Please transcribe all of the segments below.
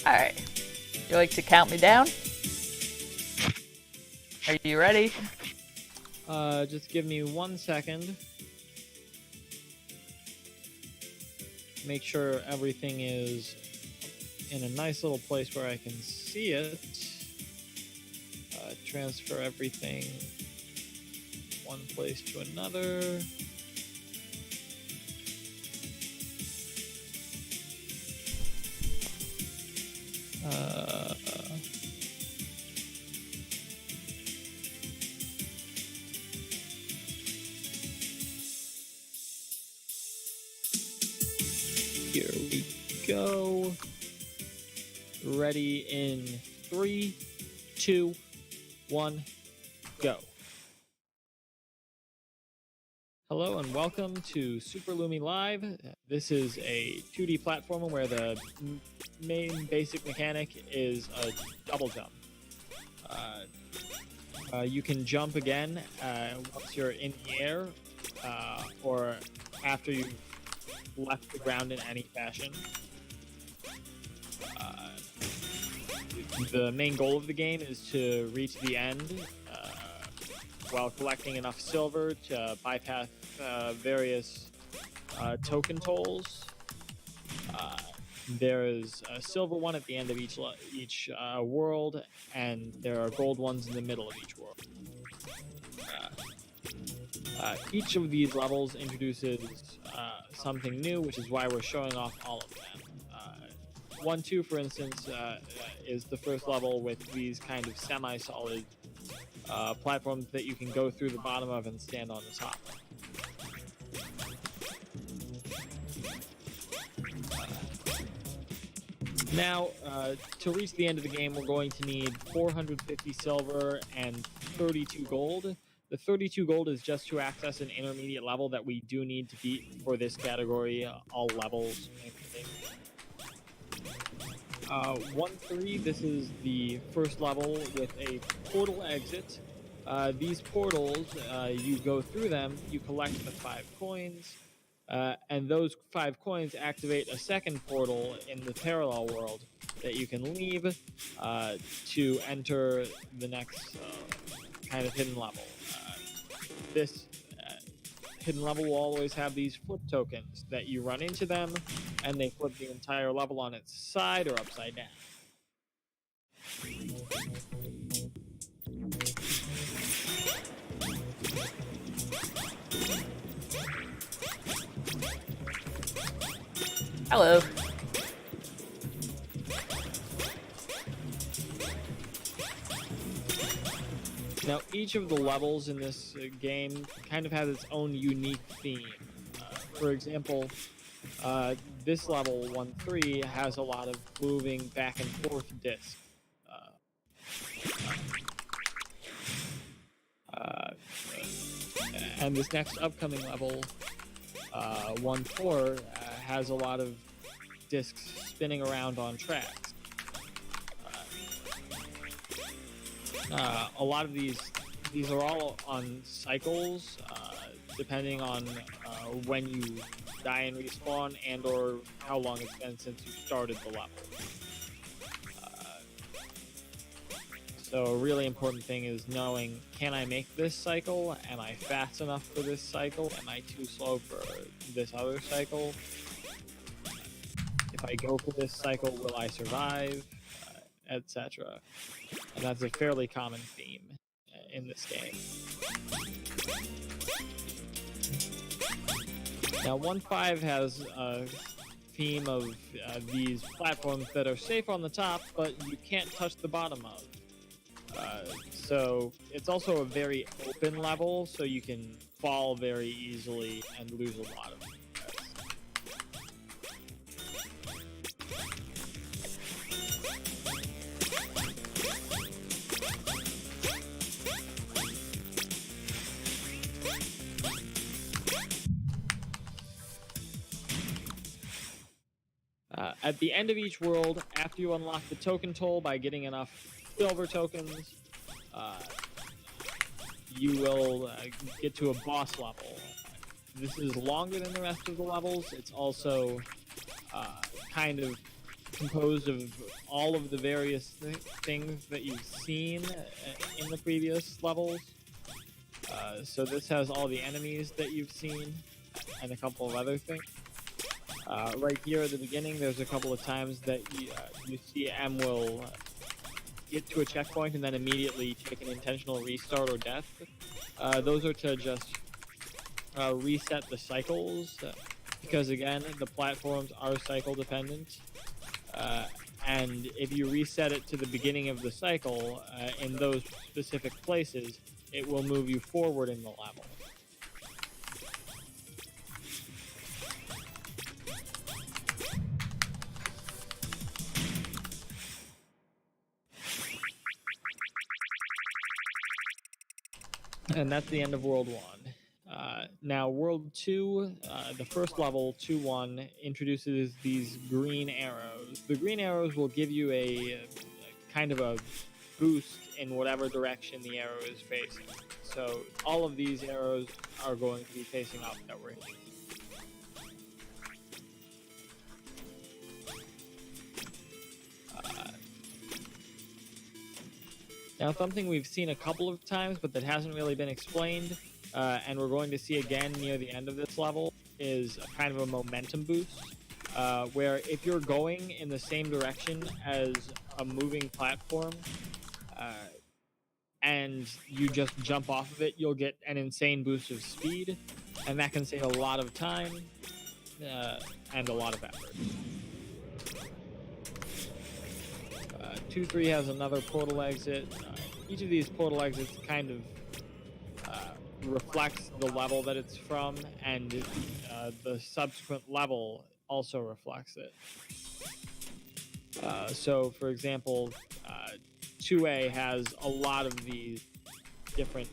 Alright. You like to count me down? Are you ready? Just give me 1 second. Make sure everything is in a nice little place where I can see it. Transfer everything one place to another. Here we go. Ready in 3, 2, 1, go. Hello and welcome to Super Lumi Live. This is a 2D platformer where the main basic mechanic is a double jump. You can jump again once you're in the air or after you've left the ground in any fashion. The main goal of the game is to reach the end while collecting enough silver to bypass various token tolls. There is a silver one at the end of each world, and there are gold ones in the middle of each world. Each of these levels introduces something new, which is why we're showing off all of them. 1, 2, for instance, is the first level with these kind of semi-solid platforms that you can go through the bottom of and stand on the top. Now, to reach the end of the game, we're going to need 450 silver and 32 gold. The 32 gold is just to access an intermediate level that we do need to beat for this category, all levels. 1-3, this is the first level with a portal exit. These portals, you go through them, you collect the 5 coins, and those 5 coins activate a second portal in the parallel world that you can leave to enter the next kind of hidden level. This hidden level will always have these flip tokens that you run into them, and they flip the entire level on its side or upside down. Hello. Now, each of the levels in this game kind of has its own unique theme. For example, this level 1-3 has a lot of moving back and forth discs. And this next upcoming level, 1-4, has a lot of discs spinning around on tracks. A lot of these are all on cycles, depending on when you die and respawn, and or how long it's been since you started the level. So a really important thing is knowing, can I make this cycle? Am I fast enough for this cycle? Am I too slow for this other cycle? If I go for this cycle, will I survive? Etc. And that's a fairly common theme in this game. Now, 1-5 has a theme of these platforms that are safe on the top, but you can't touch the bottom of. So it's also a very open level, so you can fall very easily and lose a lot of at the end of each world, after you unlock the token toll by getting enough silver tokens, you will get to a boss level. This is longer than the rest of the levels. It's also kind of composed of all of the various things that you've seen in the previous levels. So this has all the enemies that you've seen and a couple of other things. Right here at the beginning, there's a couple of times that you see M will get to a checkpoint and then immediately take an intentional restart or death. Those are to just reset the cycles, because again, the platforms are cycle dependent. And if you reset it to the beginning of the cycle in those specific places, it will move you forward in the level. And that's the end of World 1. Now, World 2, the first level, 2-1, introduces these green arrows. The green arrows will give you a kind of a boost in whatever direction the arrow is facing. So all of these arrows are going to be facing up that we're hitting. Now, something we've seen a couple of times, but that hasn't really been explained, and we're going to see again near the end of this level, is a kind of a momentum boost, where if you're going in the same direction as a moving platform, and you just jump off of it, you'll get an insane boost of speed, and that can save a lot of time and a lot of effort. 2-3 has another portal exit. Each of these portal exits kind of reflects the level that it's from, and the subsequent level also reflects it. So, for example, 2A has a lot of these different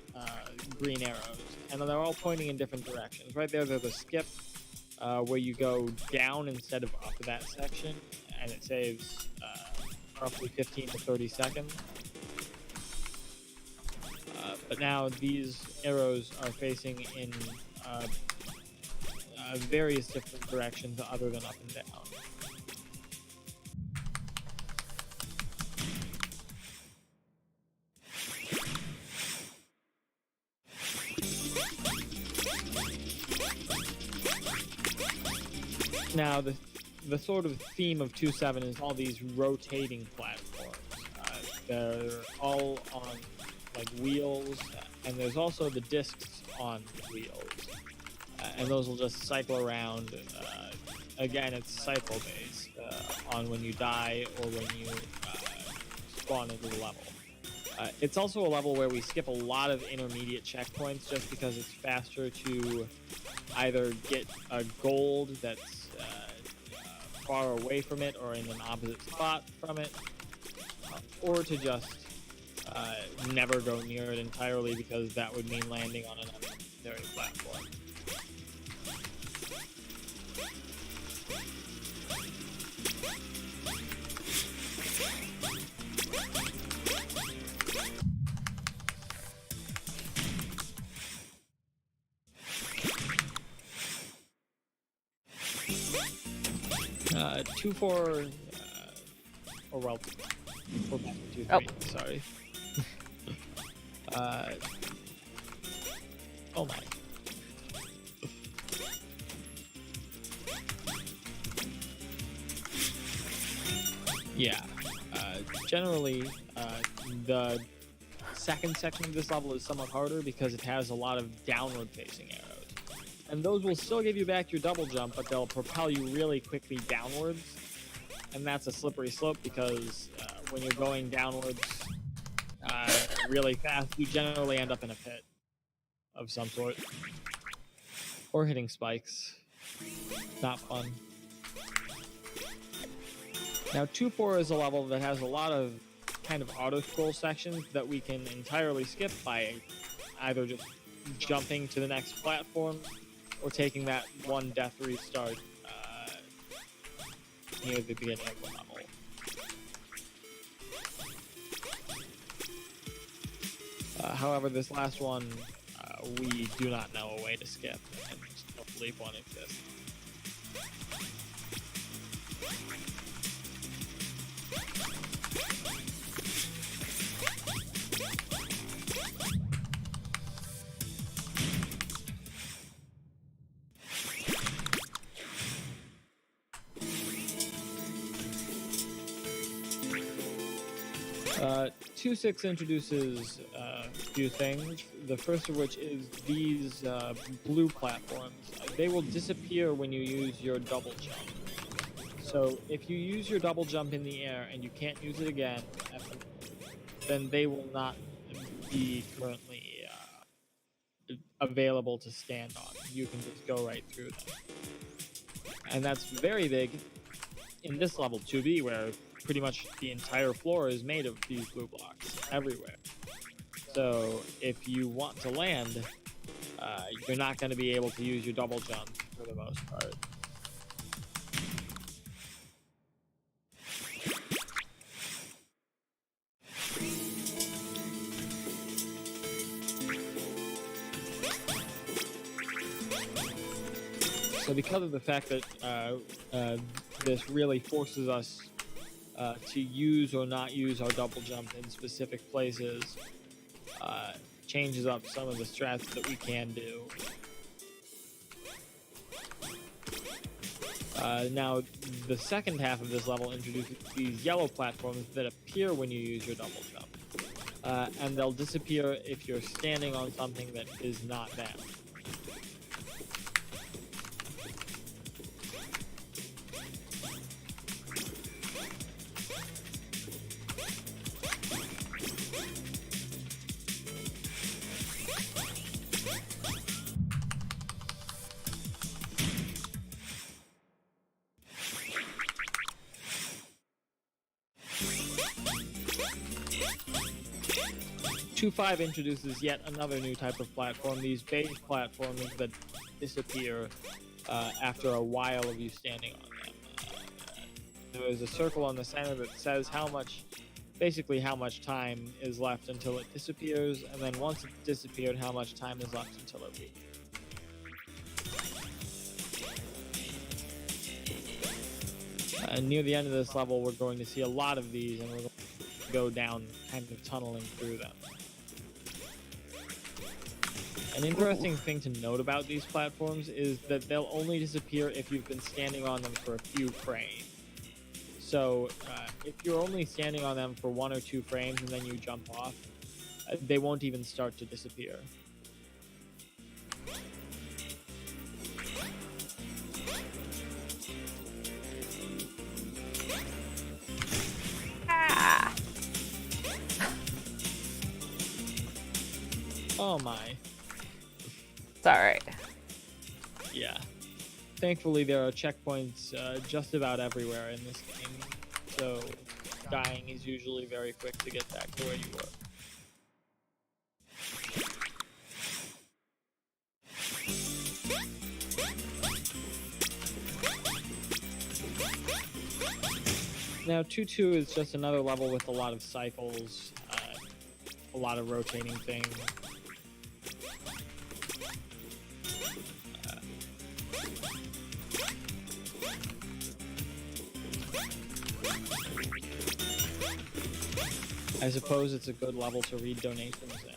green arrows, and they're all pointing in different directions. Right there's a skip where you go down instead of up that section, and it saves roughly 15 to 30 seconds. But now these arrows are facing in various different directions other than up and down. Now, the sort of theme of 2.7 is all these rotating platforms. They're all on like wheels, and there's also the discs on wheels, and those will just cycle around. Again, it's cycle based on when you die or when you spawn into the level. It's also a level where we skip a lot of intermediate checkpoints just because it's faster to either get a gold that's far away from it or in an opposite spot from it, or to just never go near it entirely, because that would mean landing on an unnecessary platform. Uh, 2-4, or well, 4-2-3, sorry. Oh my. Yeah, generally, the second section of this level is somewhat harder because it has a lot of downward facing arrows. And those will still give you back your double jump, but they'll propel you really quickly downwards. And that's a slippery slope because when you're going downwards really fast, you generally end up in a pit of some sort. Or hitting spikes. Not fun. Now, 2-4 is a level that has a lot of kind of auto-scroll sections that we can entirely skip by either just jumping to the next platform or taking that one death restart near the beginning of the level. However, this last one, we do not know a way to skip, and don't believe one exists. 2.6 introduces a few things. The first of which is these blue platforms. They will disappear when you use your double jump. So if you use your double jump in the air and you can't use it again, then they will not be currently available to stand on. You can just go right through them. And that's very big in this level 2B, where pretty much the entire floor is made of these blue blocks everywhere. So if you want to land, you're not going to be able to use your double jump for the most part. So because of the fact that this really forces us to use or not use our double jump in specific places, changes up some of the strats that we can do. Now, the second half of this level introduces these yellow platforms that appear when you use your double jump. And they'll disappear if you're standing on something that is not them. 2.5 introduces yet another new type of platform, these beige platforms that disappear after a while of you standing on them. There is a circle on the center that says basically how much time is left until it disappears, and then once it's disappeared, how much time is left until it leaves. Near the end of this level, we're going to see a lot of these, and we're going to go down kind of tunneling through them. An interesting thing to note about these platforms is that they'll only disappear if you've been standing on them for a few frames. So if you're only standing on them for 1 or 2 frames and then you jump off, they won't even start to disappear. Ah! Oh my. It's alright. Yeah. Thankfully, there are checkpoints just about everywhere in this game, so dying is usually very quick to get back to where you were. Now, 2.2 is just another level with a lot of cycles, a lot of rotating things. I suppose it's a good level to read donations in.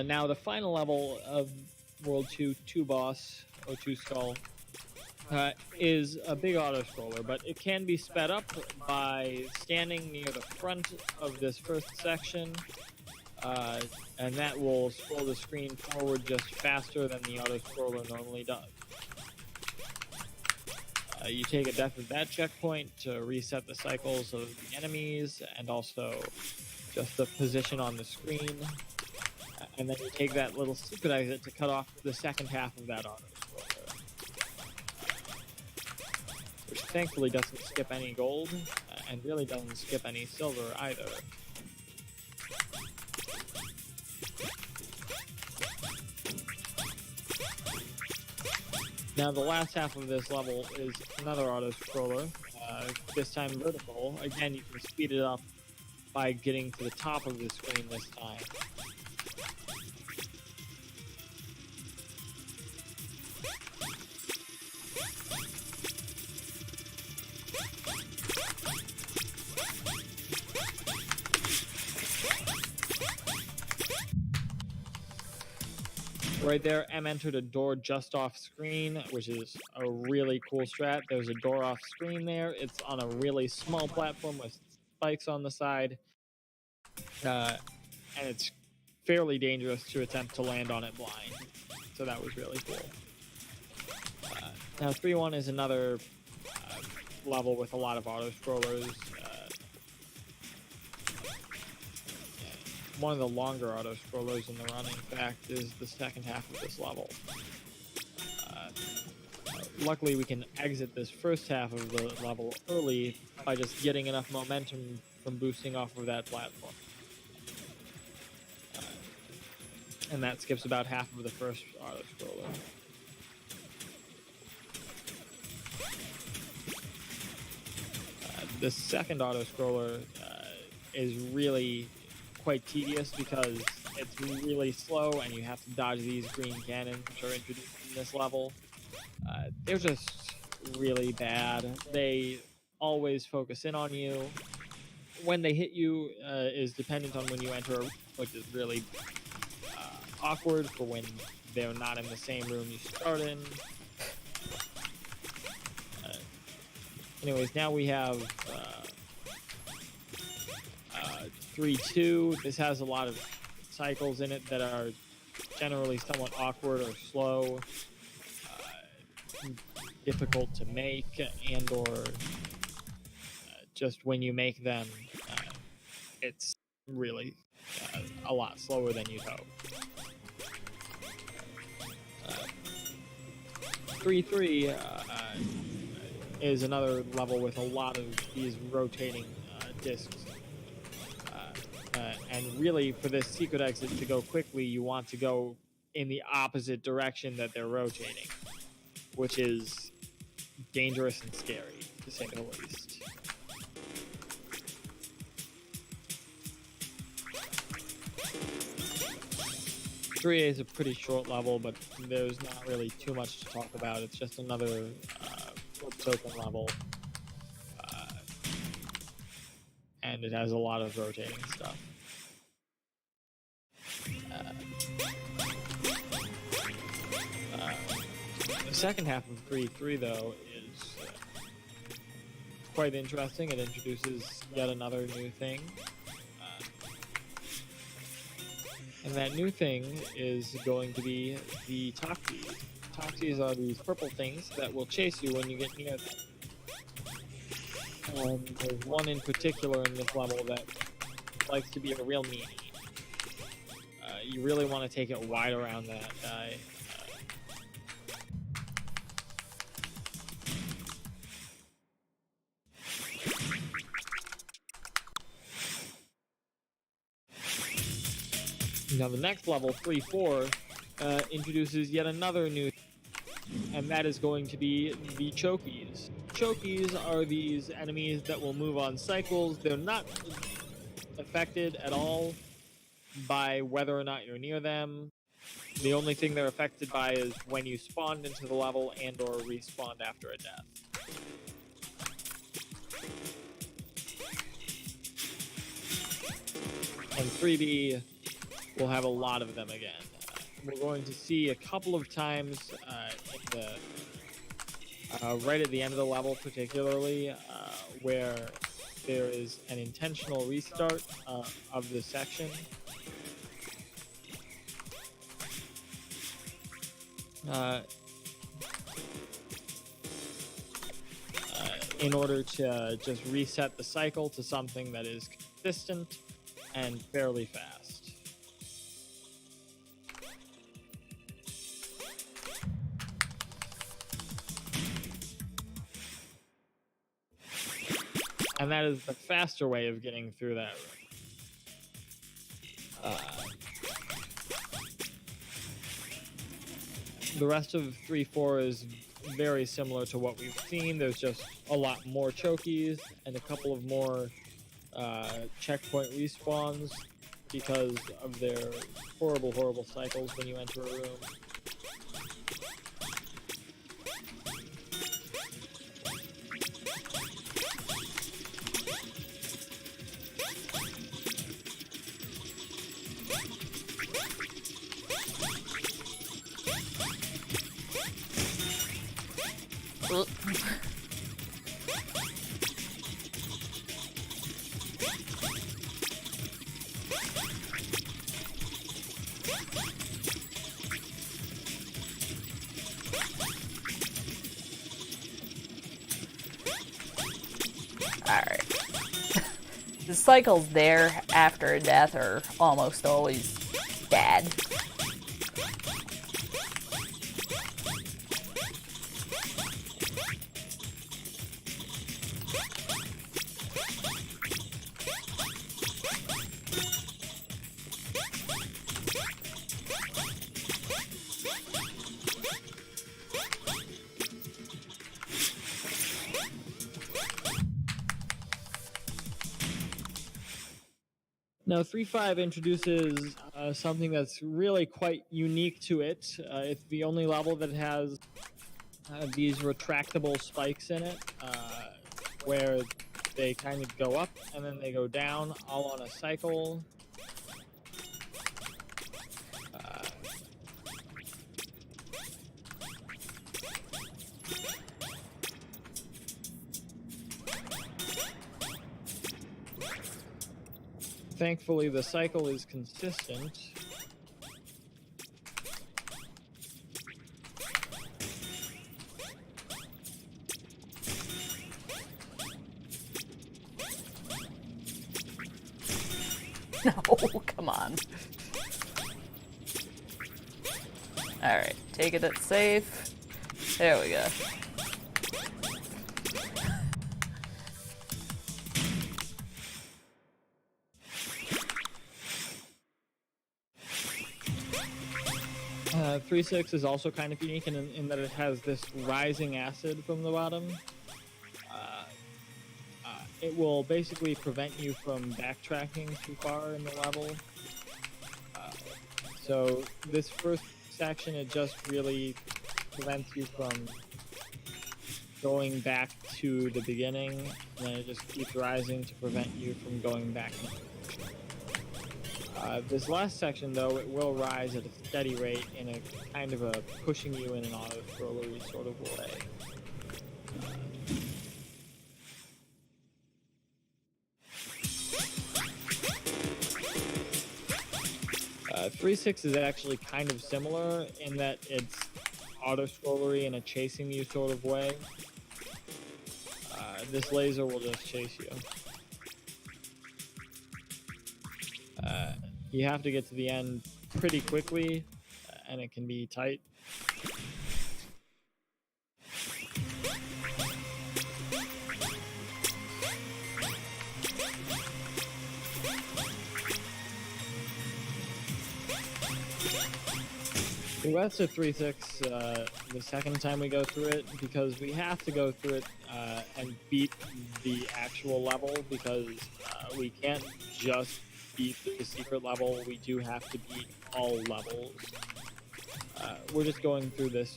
Now, the final level of World 2 Boss, or 2 Skull, is a big auto-scroller, but it can be sped up by standing near the front of this first section, and that will scroll the screen forward just faster than the auto-scroller normally does. You take a death at that checkpoint to reset the cycles of the enemies, and also just the position on the screen. And then you take that little secret exit to cut off the second half of that auto-scroller, which thankfully doesn't skip any gold, and really doesn't skip any silver either. Now, the last half of this level is another auto-scroller, this time vertical. Again, you can speed it up by getting to the top of the screen this time. Right there, M entered a door just off screen, which is a really cool strat. There's a door off screen there. It's on a really small platform with spikes on the side. And it's fairly dangerous to attempt to land on it blind. So that was really cool. Now 3-1 is another level with a lot of auto-scrollers. One of the longer auto-scrollers in the run, in fact, is the second half of this level. Luckily, we can exit this first half of the level early by just getting enough momentum from boosting off of that platform. And that skips about half of the first auto-scroller. The second auto-scroller is really quite tedious because it's really slow and you have to dodge these green cannons which are introduced in this level. They're just really bad. They always focus in on you. When they hit you is dependent on when you enter, which is really awkward for when they're not in the same room you start in. Anyways, now we have 3-2. This has a lot of cycles in it that are generally somewhat awkward or slow, difficult to make, and or just when you make them, it's really a lot slower than you'd hope. 3-3 is another level with a lot of these rotating discs. And really, for this secret exit to go quickly, you want to go in the opposite direction that they're rotating, which is dangerous and scary, to say the least. Three A is a pretty short level, but there's not really too much to talk about. It's just another token level. And it has a lot of rotating stuff. The second half of 3-3, though, is quite interesting. It introduces yet another new thing. And that new thing is going to be the Toxies. Toxies are these purple things that will chase you when you get near them. There's one in particular in this level that likes to be a real meanie. You really want to take it wide around that guy. Now the next level, 3-4, introduces yet another new thing, and that is going to be the Chokies. Chokies are these enemies that will move on cycles. They're not affected at all by whether or not you're near them. The only thing they're affected by is when you spawned into the level and or respawned after a death. And 3B will have a lot of them again. We're going to see a couple of times in the right at the end of the level, particularly, where there is an intentional restart of the section. In order to just reset the cycle to something that is consistent and fairly fast. And that is the faster way of getting through that room. The rest of 3-4 is very similar to what we've seen. There's just a lot more Chokies and a couple of more checkpoint respawns because of their horrible, horrible cycles when you enter a room. Alright. The cycles there after a death are almost always bad. Now, 3.5 introduces something that's really quite unique to it. It's the only level that has these retractable spikes in it, where they kind of go up and then they go down, all on a cycle. Thankfully, the cycle is consistent. No, come on. Alright, take it at safe. There we go. 3.6 is also kind of unique in that it has this rising acid from the bottom. It will basically prevent you from backtracking too far in the level. So this first section, it just really prevents you from going back to the beginning, and then it just keeps rising to prevent you from going back. This last section, though, it will rise at a steady rate in a kind of a pushing you in an auto-scrollery sort of way. 3.6 is actually kind of similar in that it's auto-scrollery in a chasing you sort of way. This laser will just chase you. You have to get to the end pretty quickly, and it can be tight. The rest of 3.6, the second time we go through it, because we have to go through it and beat the actual level, because we can't just beat the secret level, we do have to beat all levels. We're just going through this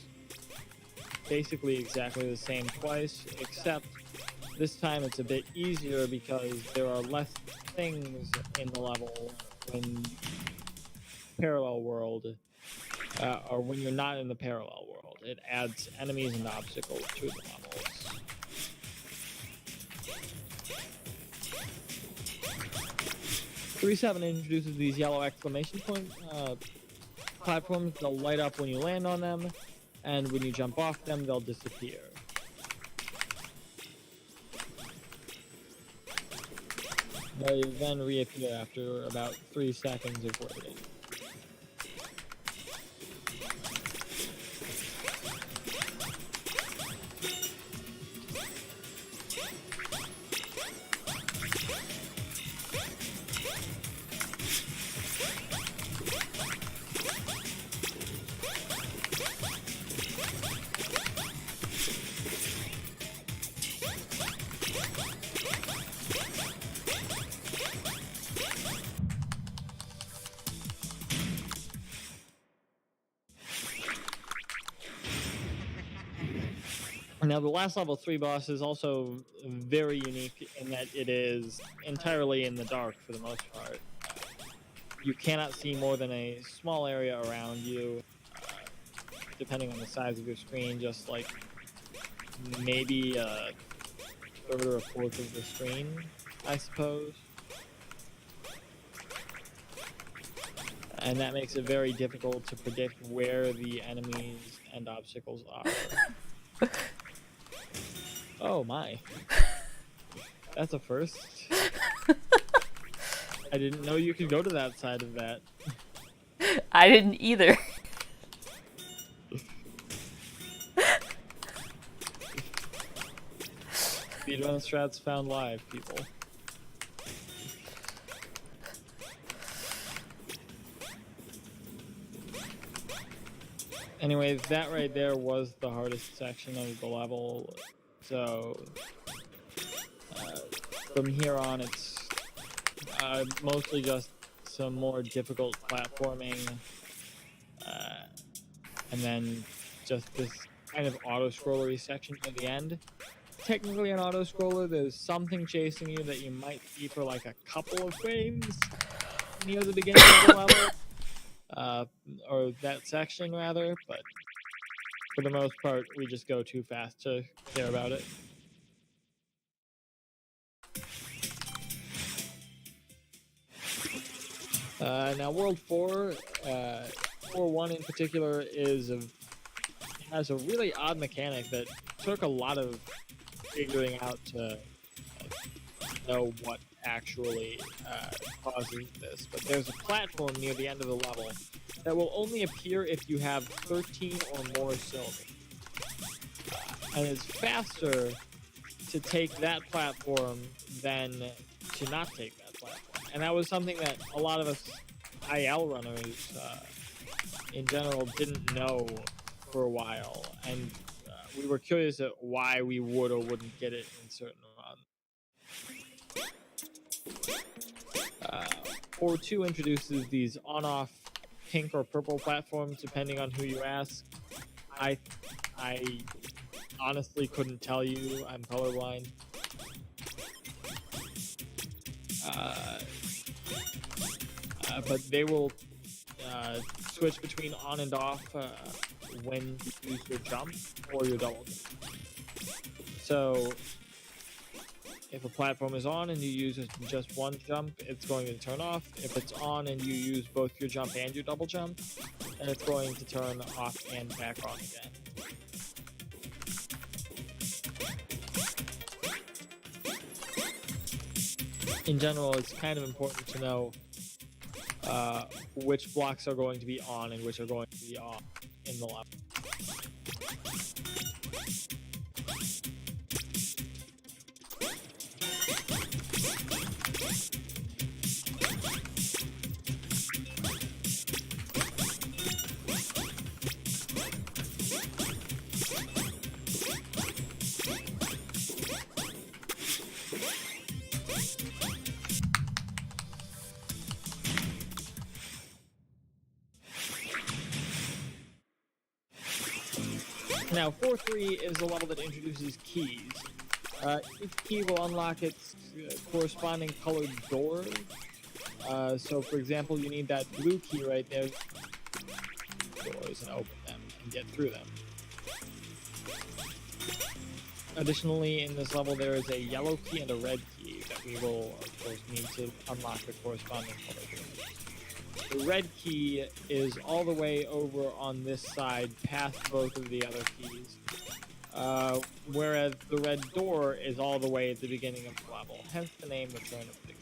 basically exactly the same twice, except this time it's a bit easier because there are less things in the level when parallel world, or when you're not in the parallel world. It adds enemies and obstacles to the levels. Three 7 introduces these yellow exclamation point platforms. They'll light up when you land on them, and when you jump off them, they'll disappear. They then reappear after about 3 seconds of waiting. Now, the last level 3 boss is also very unique in that it is entirely in the dark for the most part. You cannot see more than a small area around you, depending on the size of your screen, just like maybe a third or a fourth of the screen, I suppose. And that makes it very difficult to predict where the enemies and obstacles are. Oh my. That's a first. I didn't know you could go to that side of that. I didn't either. Speedrun strats found live, people. Anyway, that right there was the hardest section of the level. So from here on, it's mostly just some more difficult platforming, and then just this kind of auto-scrollery section at the end. Technically an auto-scroller, there's something chasing you that you might see for like a couple of frames near the beginning of the level, or that section rather, but for the most part, we just go too fast to care about it. Now, World 4, 4-1 in particular, has a really odd mechanic that took a lot of figuring out to know what actually causes this. But there's a platform near the end of the level that will only appear if you have 13 or more cylinders. And it's faster to take that platform than to not take that platform. And that was something that a lot of us IL runners in general didn't know for a while. And we were curious at why we would or wouldn't get it in certain runs. 4.2 introduces these on-off pink or purple platforms, depending on who you ask. I honestly couldn't tell you. I'm colorblind. But they will switch between on and off when you use your jump or your double jump. So if a platform is on and you use just one jump, it's going to turn off. If it's on and you use both your jump and your double jump, then it's going to turn off and back on again. In general, it's kind of important to know which blocks are going to be on and which are going to be off in the level. Now, 4.3 is a level that introduces keys. Each key will unlock its corresponding colored door. So, for example, you need that blue key right there. Doors and open them and get through them. Additionally, in this level, there is a yellow key and a red key that we will, of course, need to unlock the corresponding color door. The red key is all the way over on this side, past both of the other keys, whereas the red door is all the way at the beginning of the level, hence the name Return of the Key.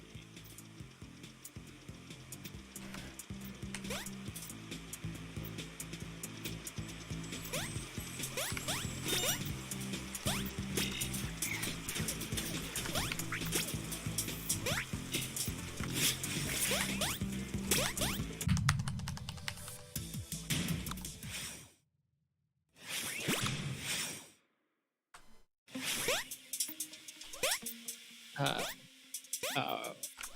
Uh,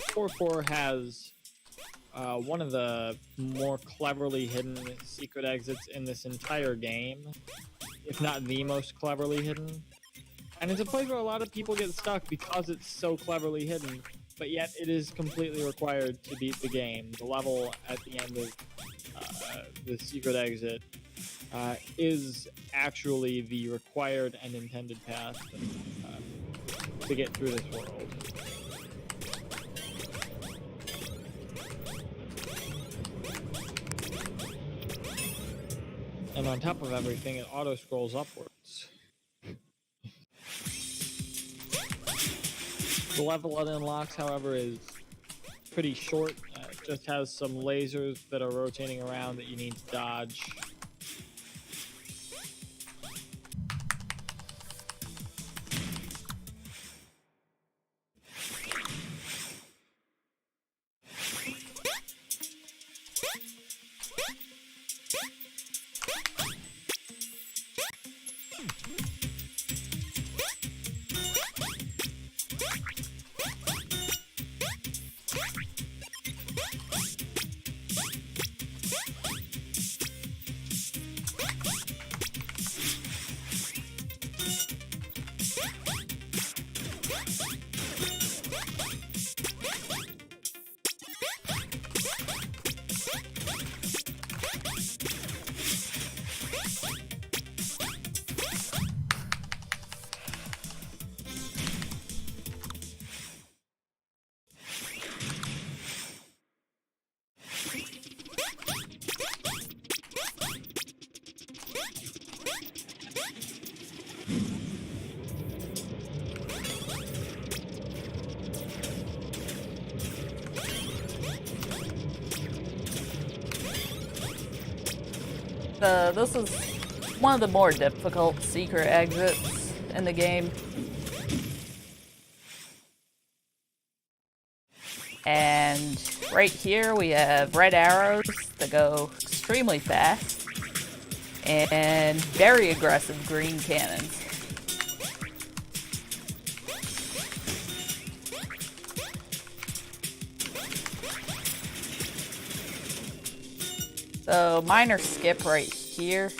4.4 has one of the more cleverly hidden secret exits in this entire game. if not the most cleverly hidden. And it's a place where a lot of people get stuck because it's so cleverly hidden, but yet it is completely required to beat the game. The level at the end of the secret exit is actually the required and intended path to get through this world. And on top of everything, it auto-scrolls upwards. The level it unlocks, however, is pretty short. It just has some lasers that are rotating around that you need to dodge. This is one of the more difficult secret exits in the game. And right here we have red arrows that go extremely fast and very aggressive green cannons. So minor skip right here.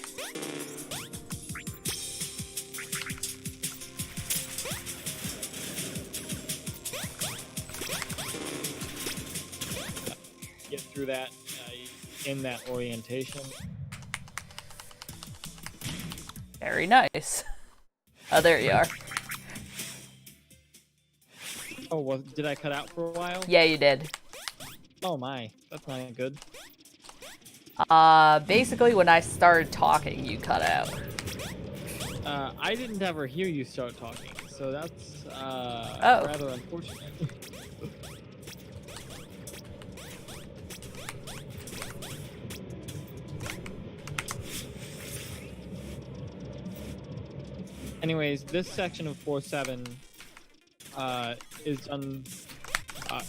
Get through that in that orientation. Very nice. Oh, there you are. Oh, well, did I cut out for a while? Yeah, you did. Oh my, that's not good. Basically when I started talking, you cut out. I didn't ever hear you start talking, so that's rather unfortunate. Anyways, this section of 4.7 is done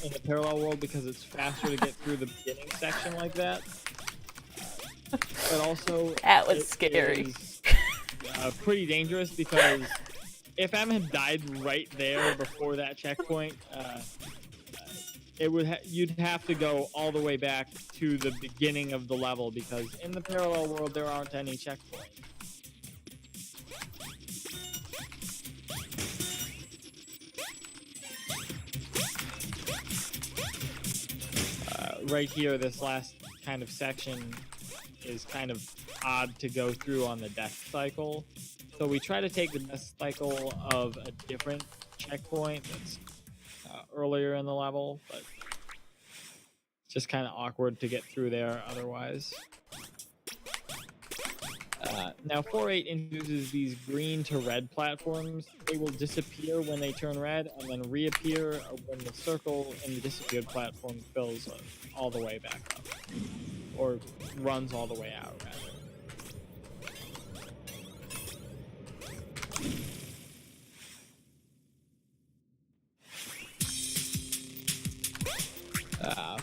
in a parallel world because it's faster to get through the beginning section like that. But also, That was scary. Is, pretty dangerous because if Em had died right there before that checkpoint, you'd have to go all the way back to the beginning of the level because in the parallel world there aren't any checkpoints. Right here, this last kind of section is kind of odd to go through on the death cycle. So we try to take the death cycle of a different checkpoint that's earlier in the level, but it's just kind of awkward to get through there otherwise. Now 4.8 introduces these green to red platforms. They will disappear when they turn red and then reappear when the circle in the disappeared platform fills all the way back up. Or runs all the way out, rather.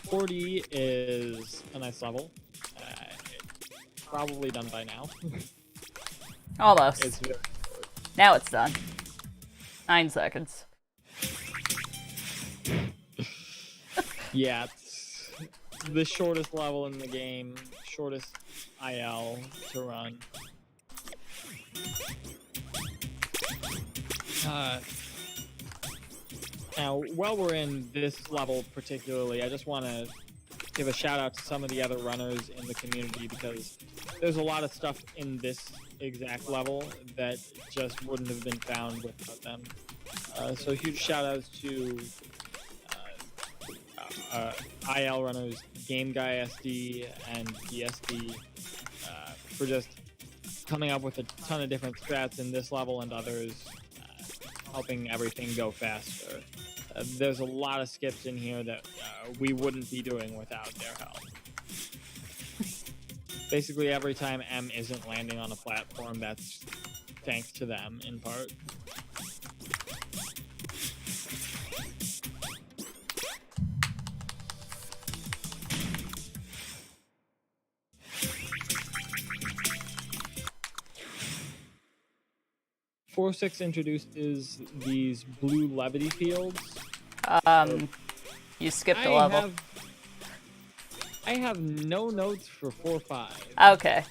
40 is a nice level. Probably done by now. Almost. Now it's done. 9 seconds. Yeah, it's the shortest level in the game, shortest IL to run. Now, while we're in this level particularly, I just want to give a shout out to some of the other runners in the community because there's a lot of stuff in this exact level that just wouldn't have been found without them. So huge shout outs to IL runners, Game Guy SD and PSD for just coming up with a ton of different strats in this level and others, helping everything go faster. There's a lot of skips in here that we wouldn't be doing without their help. Basically, every time M isn't landing on a platform, that's thanks to them in part. Four six introduces these blue levity fields. You skipped a level. I have no notes for 4-5. Okay.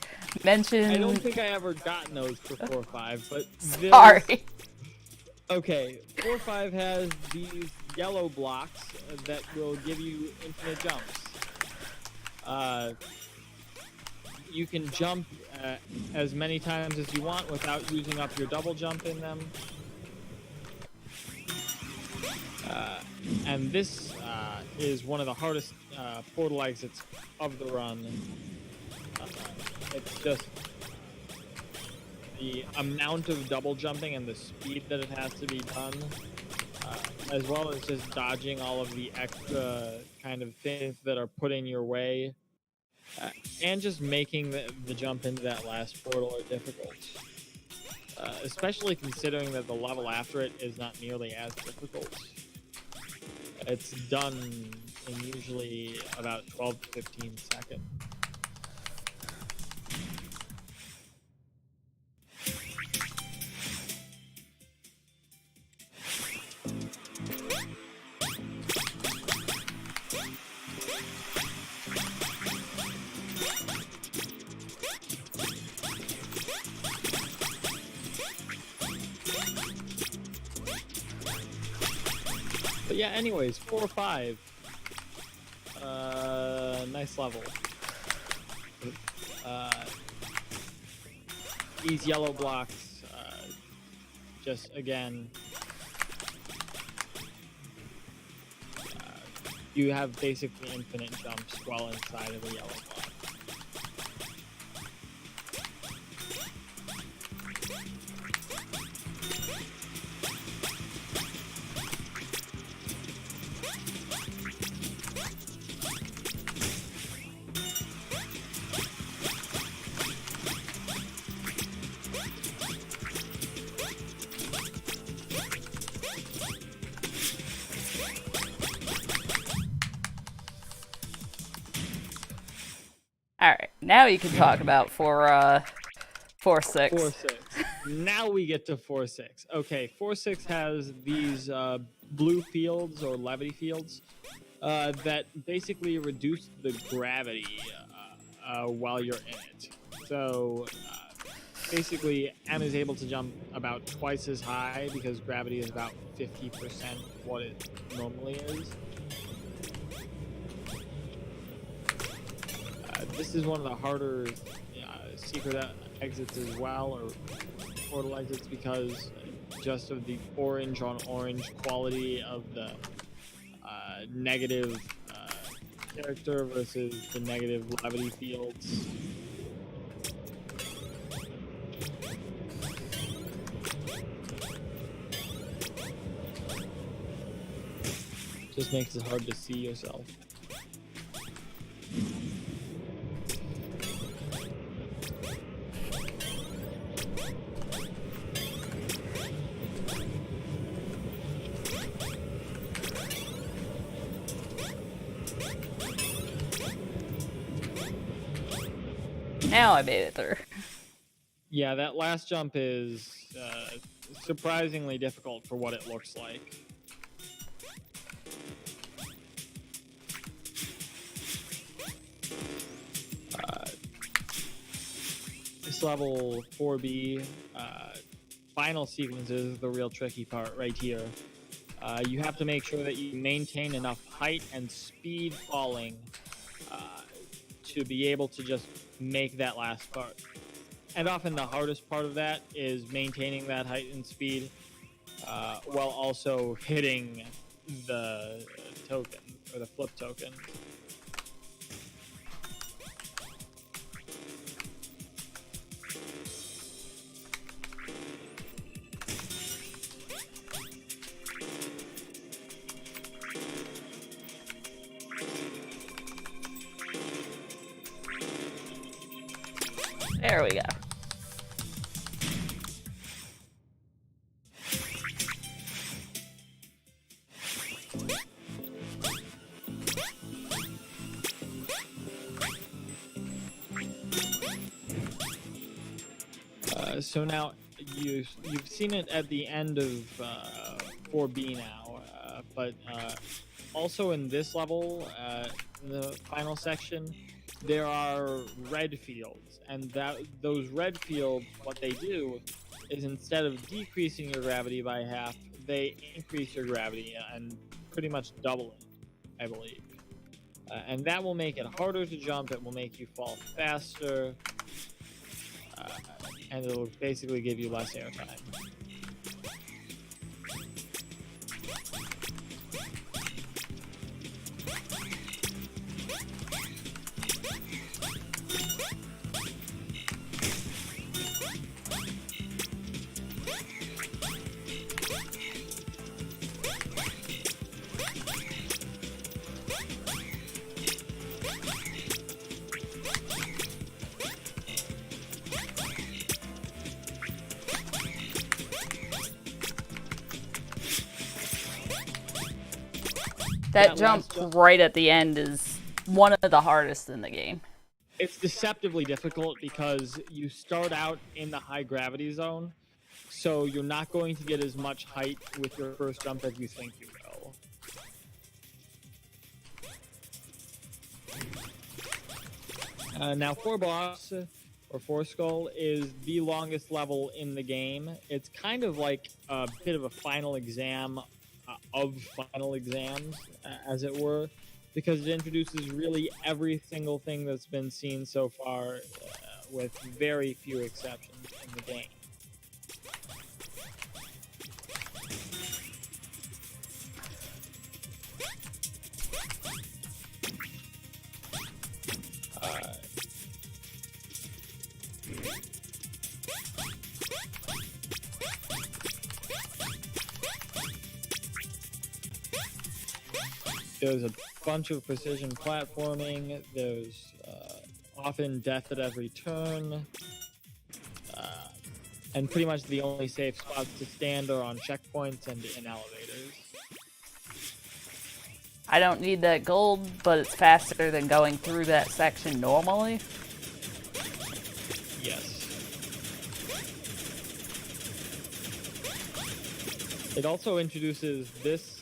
Mention. I don't think I ever got notes for 4-5, but sorry. Okay, 4-5 has these yellow blocks that will give you infinite jumps. You can jump as many times as you want without using up your double jump in them. And this is one of the hardest portal exits of the run. It's just the amount of double jumping and the speed that it has to be done, as well as just dodging all of the extra kind of things that are put in your way, and just making the jump into that last portal are difficult. Especially considering that the level after it is not nearly as difficult. It's done in usually about 12 to 15 seconds. But yeah, anyways, 4-5. Nice level. These yellow blocks, just again, you have basically infinite jumps while inside of a yellow block. Alright, now you can talk about 4-6. 4-6. Now we get to 4-6. Okay, 4-6 has these blue fields or levity fields that basically reduce the gravity while you're in it. So basically, M is able to jump about twice as high because gravity is about 50% what it normally is. This is one of the harder secret exits as well, or portal exits, because just of the orange on orange quality of the negative character versus the negative levity fields. Just makes it hard to see yourself. Now I made it through. Yeah, that last jump is surprisingly difficult for what it looks like. This level 4B, final sequence is the real tricky part right here. You have to make sure that you maintain enough height and speed falling to be able to just make that last part. And often the hardest part of that is maintaining that height and speed while also hitting the token or the flip token. There we go. So now you've seen it at the end of 4B now, but also in this level, in the final section, there are red fields, and those red fields, what they do is instead of decreasing your gravity by half, they increase your gravity and pretty much double it, I believe. And that will make it harder to jump. It will make you fall faster. And it'll basically give you less air time. That jump right at the end is one of the hardest in the game. It's deceptively difficult because you start out in the high gravity zone, so you're not going to get as much height with your first jump as you think you will. Now, 4 boss, or 4 skull, is the longest level in the game. It's kind of like a bit of a final exam of final exams, as it were, because it introduces really every single thing that's been seen so far, with very few exceptions in the game. There's a bunch of precision platforming. There's often death at every turn. And pretty much the only safe spots to stand are on checkpoints and in elevators. I don't need that gold, but it's faster than going through that section normally. Yes. It also introduces this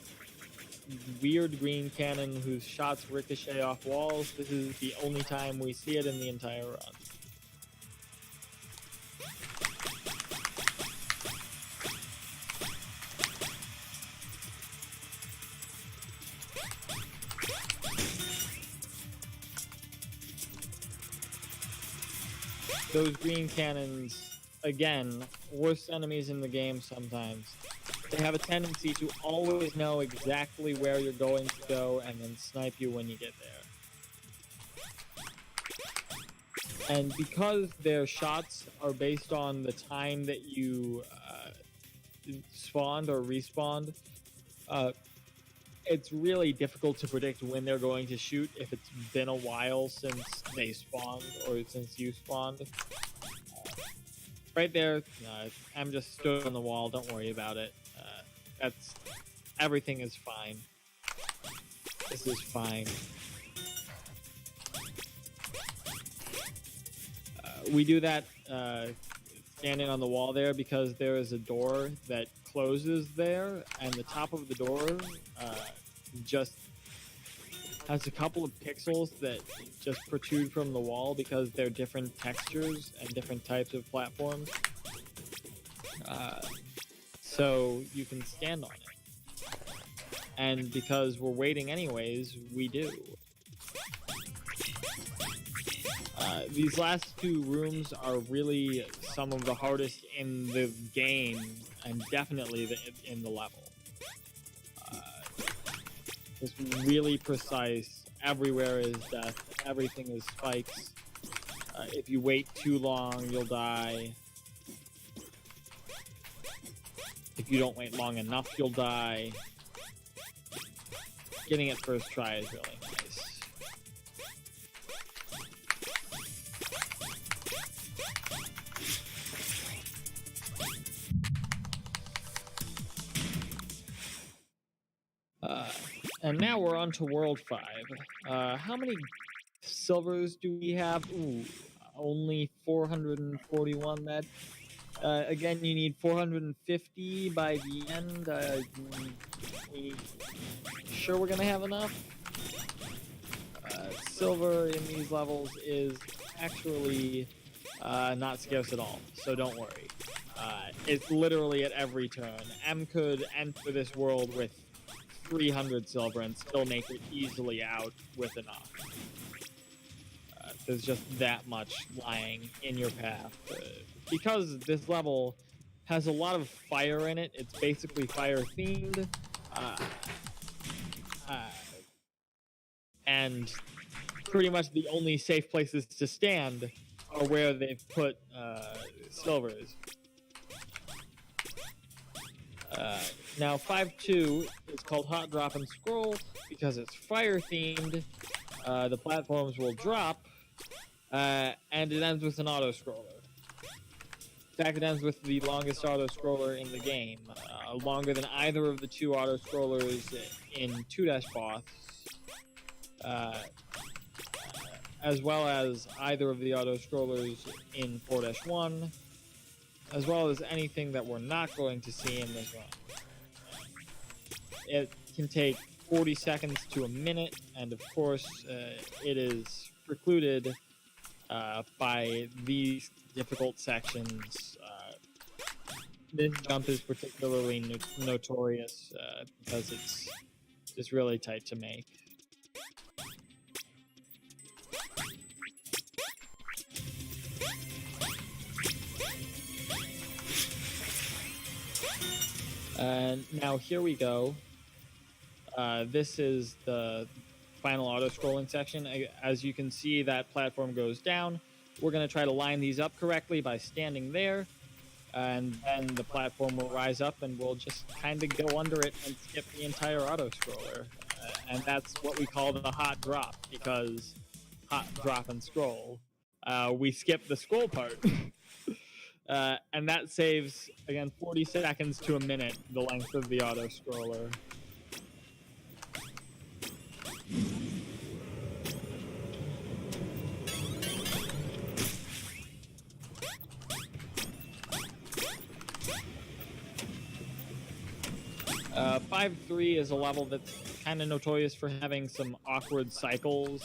weird green cannon whose shots ricochet off walls. This is the only time we see it in the entire run. Those green cannons, again, worst enemies in the game sometimes. They have a tendency to always know exactly where you're going to go and then snipe you when you get there. And because their shots are based on the time that you spawned or respawned, it's really difficult to predict when they're going to shoot if it's been a while since they spawned or since you spawned. Right there, I'm just stood on the wall, don't worry about it. Everything is fine. This is fine. We do that standing on the wall there because there is a door that closes there, and the top of the door just has a couple of pixels that just protrude from the wall because they're different textures and different types of platforms. so you can stand on it. And because we're waiting anyways, we do. These last two rooms are really some of the hardest in the game, and definitely in the level. It's really precise. Everywhere is death. Everything is spikes. If you wait too long, you'll die. If you don't wait long enough, you'll die. Getting it first try is really nice. And now we're on to World 5. How many silvers do we have? Ooh, only 441. That again, you need 450 by the end. Sure we're gonna have enough? Silver in these levels is actually not scarce at all, so don't worry. It's literally at every turn. M could enter this world with 300 silver and still make it easily out with enough. There's just that much lying in your path. Because this level has a lot of fire in it, it's basically fire themed. And pretty much the only safe places to stand are where they've put silvers. Now 5-2 is called Hot Drop and Scroll because it's fire themed. The platforms will drop, and it ends with an auto scroller. In fact, it ends with the longest auto scroller in the game, longer than either of the two auto scrollers in 2-boss, as well as either of the auto scrollers in 4-1, as well as anything that we're not going to see in this run. It can take 40 seconds to a minute, and of course, it is precluded by these difficult sections. This jump is particularly notorious because it's just really tight to make. Now here we go. This is the final auto-scrolling section. As you can see, that platform goes down. We're going to try to line these up correctly by standing there, and then the platform will rise up and we'll just kind of go under it and skip the entire auto-scroller. And that's what we call the hot drop, because hot drop and scroll. We skip the scroll part. And that saves, again, 40 seconds to a minute, the length of the auto-scroller. Uh, 5-3 is a level that's kind of notorious for having some awkward cycles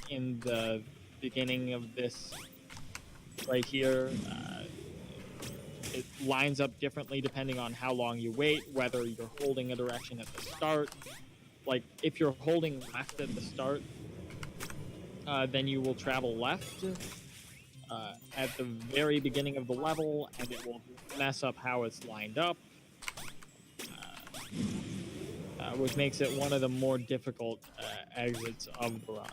in the beginning of this right here. It lines up differently depending on how long you wait, whether you're holding a direction at the start. Like, if you're holding left at the start, then you will travel left at the very beginning of the level, and it will mess up how it's lined up, which makes it one of the more difficult exits of the run.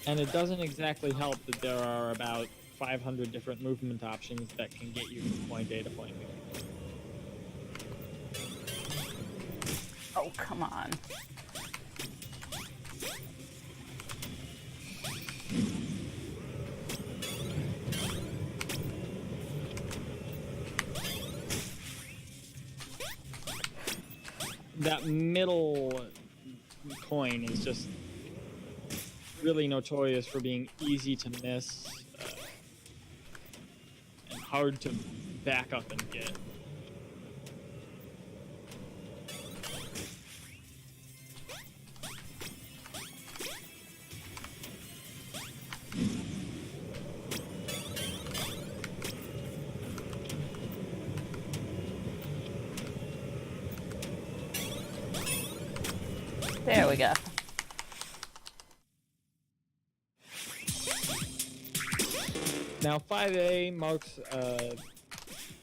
And it doesn't exactly help that there are about 500 different movement options that can get you from point A to point B. Oh, come on. That middle coin is just really notorious for being easy to miss and hard to back up and get. There we go. Now 5A marks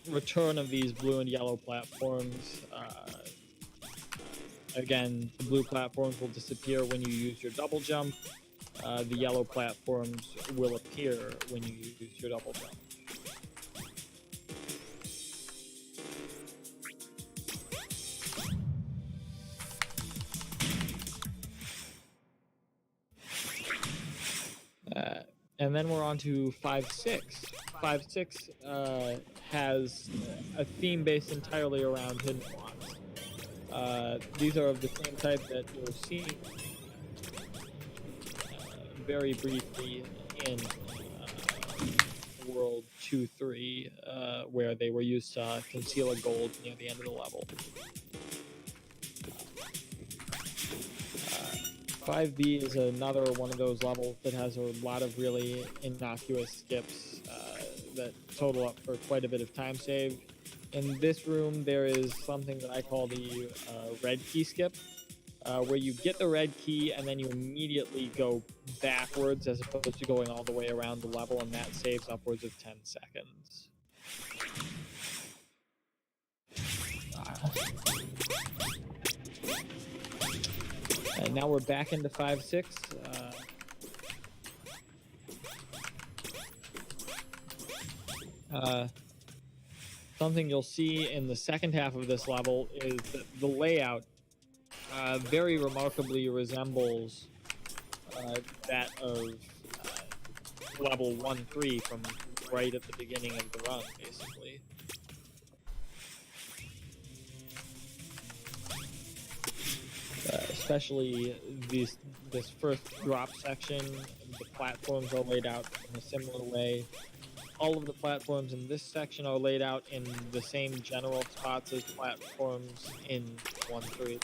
return of these blue and yellow platforms. Again, the blue platforms will disappear when you use your double jump. The yellow platforms will appear when you use your double jump. And then we're on to 5-6. 5-6 has a theme based entirely around hidden blocks. These are of the same type that you'll see very briefly in World 2-3, where they were used to conceal a gold near the end of the level. 5B is another one of those levels that has a lot of really innocuous skips that total up for quite a bit of time saved. In this room, there is something that I call the red key skip, where you get the red key and then you immediately go backwards as opposed to going all the way around the level, and that saves upwards of 10 seconds. And now we're back into 5-6. Something you'll see in the second half of this level is that the layout very remarkably resembles that of level 1-3 from right at the beginning of the run, basically. Especially this first drop section, the platforms are laid out in a similar way. All of the platforms in this section are laid out in the same general spots as platforms in 1-3.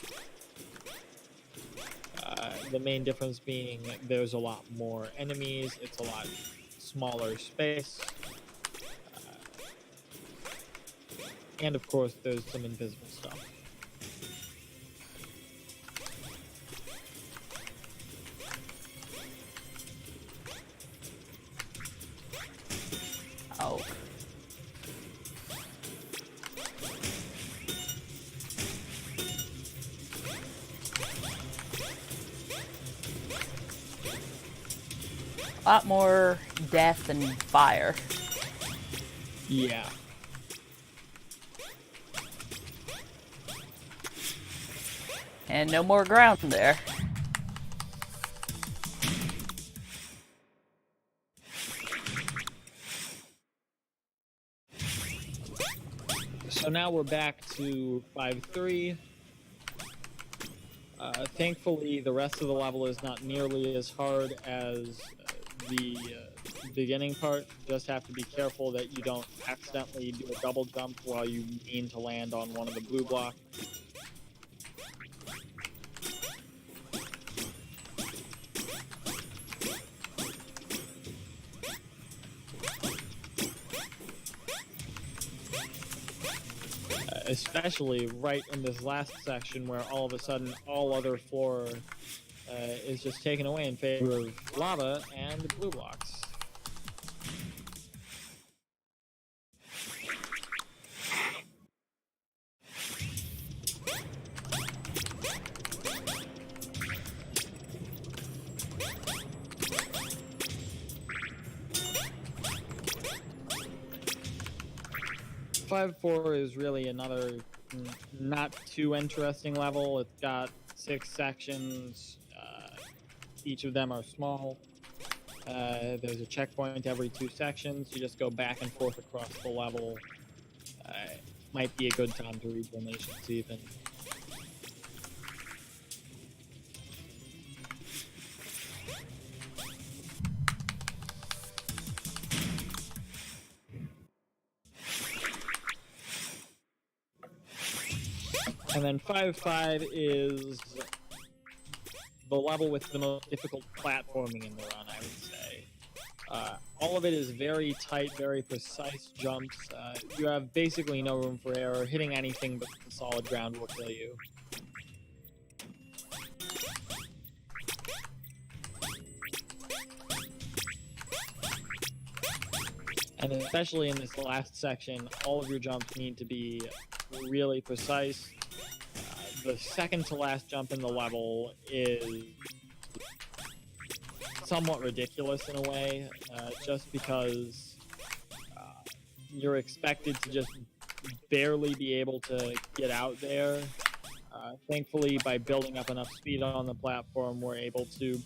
The main difference being there's a lot more enemies, it's a lot smaller space, and of course there's some invisible stuff. Oh. A lot more death and fire. Yeah. And no more ground there. So now we're back to 5-3. Thankfully, the rest of the level is not nearly as hard as the beginning part. Just have to be careful that you don't accidentally do a double jump while you mean to land on one of the blue blocks. Especially right in this last section where all of a sudden all other floor is just taken away in favor of lava and blue blocks. Five 4 is really another not too interesting level. It's got 6 sections. Each of them are small. There's a checkpoint every 2 sections. You just go back and forth across the level. Might be a good time to read donations even. And then 5-5 is the level with the most difficult platforming in the run, I would say. All of it is very tight, very precise jumps. You have basically no room for error. Hitting anything but the solid ground will kill you. And especially in this last section, all of your jumps need to be really precise. The second to last jump in the level is somewhat ridiculous in a way, just because you're expected to just barely be able to get out there. Thankfully, by building up enough speed on the platform, we're able to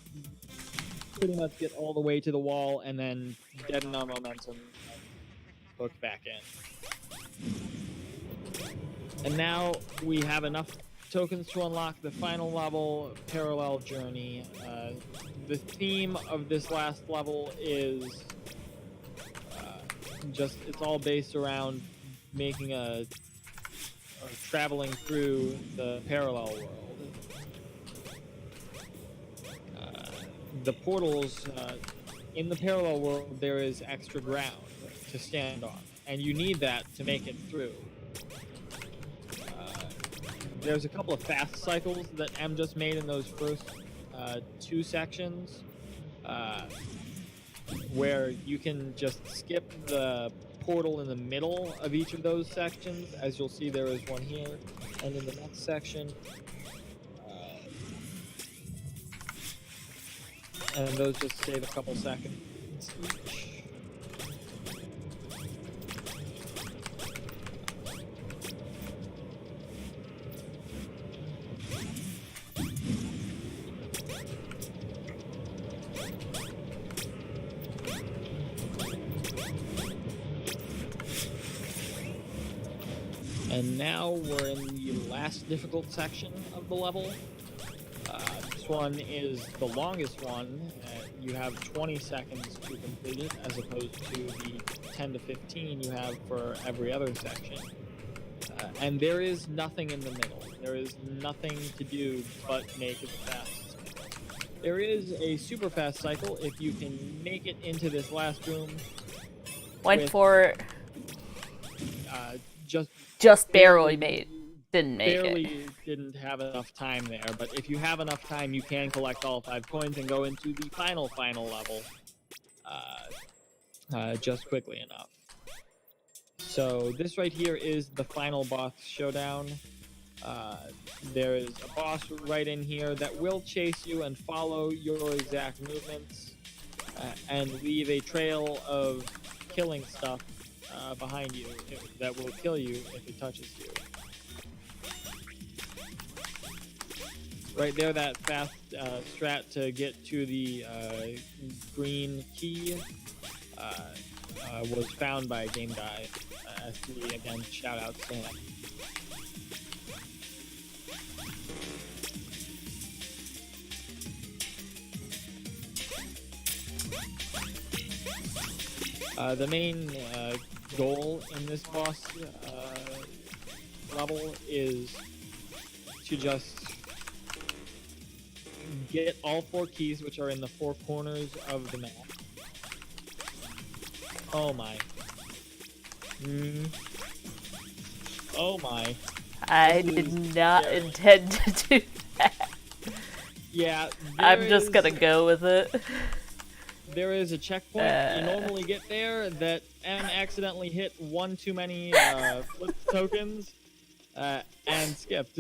pretty much get all the way to the wall and then deaden our momentum and hook back in. And now we have enough tokens to unlock the final level, Parallel Journey. The theme of this last level is it's all based around making or traveling through the parallel world. The portals in the parallel world, there is extra ground to stand on, and you need that to make it through. There's a couple of fast cycles that M just made in those first two sections, where you can just skip the portal in the middle of each of those sections. As you'll see, there is one here, and in the next section. And those just save a couple seconds each. And now we're in the last difficult section of the level. This one is the longest one. You have 20 seconds to complete it, as opposed to the 10 to 15 you have for every other section. And there is nothing in the middle. There is nothing to do but make it fast. There is a super fast cycle if you can make it into this last room. Went for it. Just barely didn't make it. Barely didn't have enough time there, but if you have enough time, you can collect all 5 coins and go into the final level just quickly enough. So this right here is the final boss showdown. There is a boss right in here that will chase you and follow your exact movements and leave a trail of killing stuff behind you that will kill you if it touches you. Right there, that fast strat to get to the green key was found by a game guy. SC, again, shout out to him. The main goal in this boss level is to just get all 4 keys, which are in the 4 corners of the map. Oh my. Oh my. I did not intend to do that. Yeah. I'm just gonna go with it. There is a checkpoint you normally get there that M accidentally hit one too many flip tokens and skipped.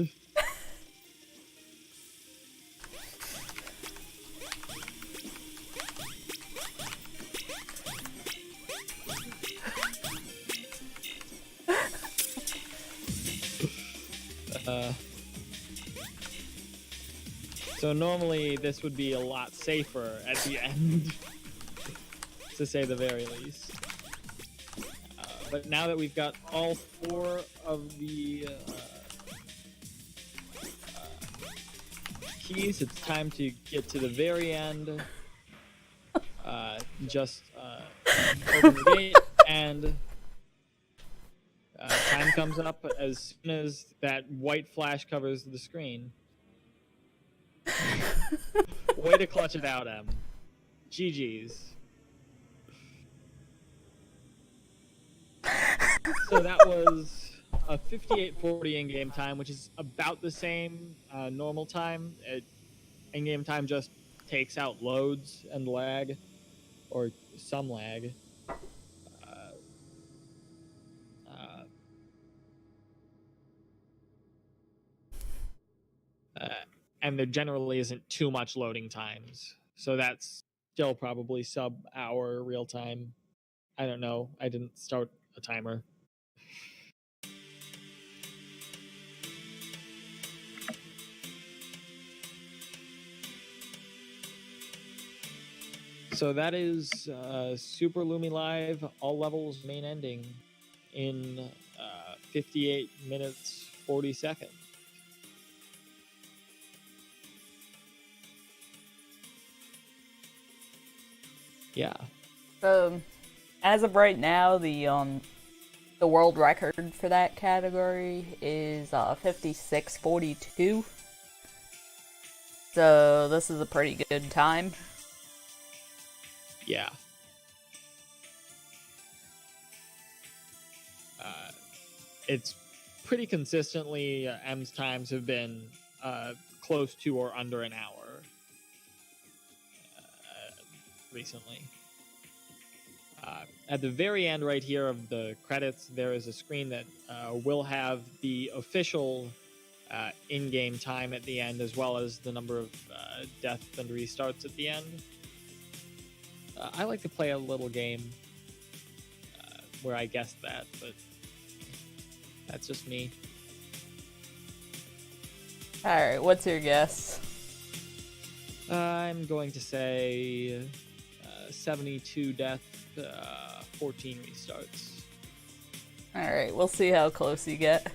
So normally this would be a lot safer at the end, to say the very least. But now that we've got all 4 of the keys, it's time to get to the very end. Just open the gate and time comes up as soon as that white flash covers the screen. Way to clutch it out, M. GG's. So that was a 58:40 in-game time, which is about the same normal time. In-game time just takes out loads and lag, or some lag. and there generally isn't too much loading times. So that's still probably sub-hour real time. I don't know. I didn't start a timer. So that is Super Lumi Live, all levels, main ending in 58 minutes 40 seconds. Yeah. As of right now, the world record for that category is 56:42. So this is a pretty good time. Yeah. It's pretty consistently, M's times have been close to or under an hour recently. At the very end right here of the credits, there is a screen that will have the official in-game time at the end, as well as the number of deaths and restarts at the end. I like to play a little game where I guessed that, but that's just me. Alright, what's your guess? I'm going to say 72 deaths, 14 restarts. Alright, we'll see how close you get.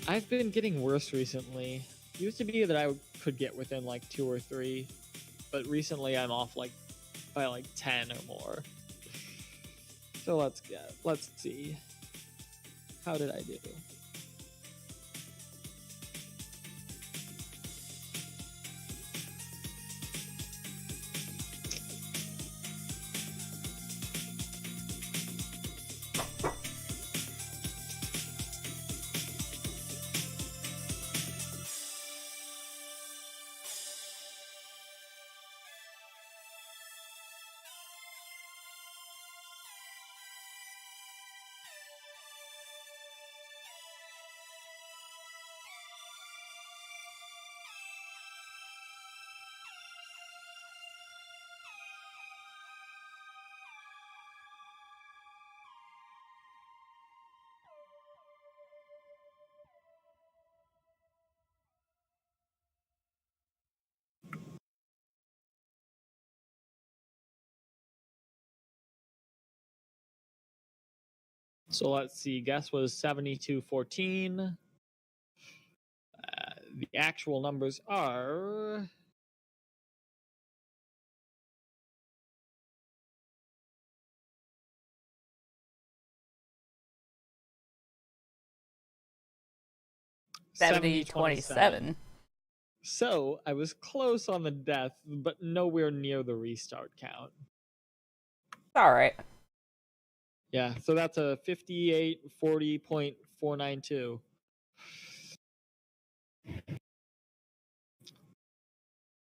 I've been getting worse recently. It used to be that I could get within like 2 or 3, but recently I'm off like by like 10 or more. So let's see. How did I do? So let's see. Guess was 72-14. The actual numbers are 70-27. So I was close on the death, but nowhere near the restart count. Alright. Yeah, so that's a 5840.492.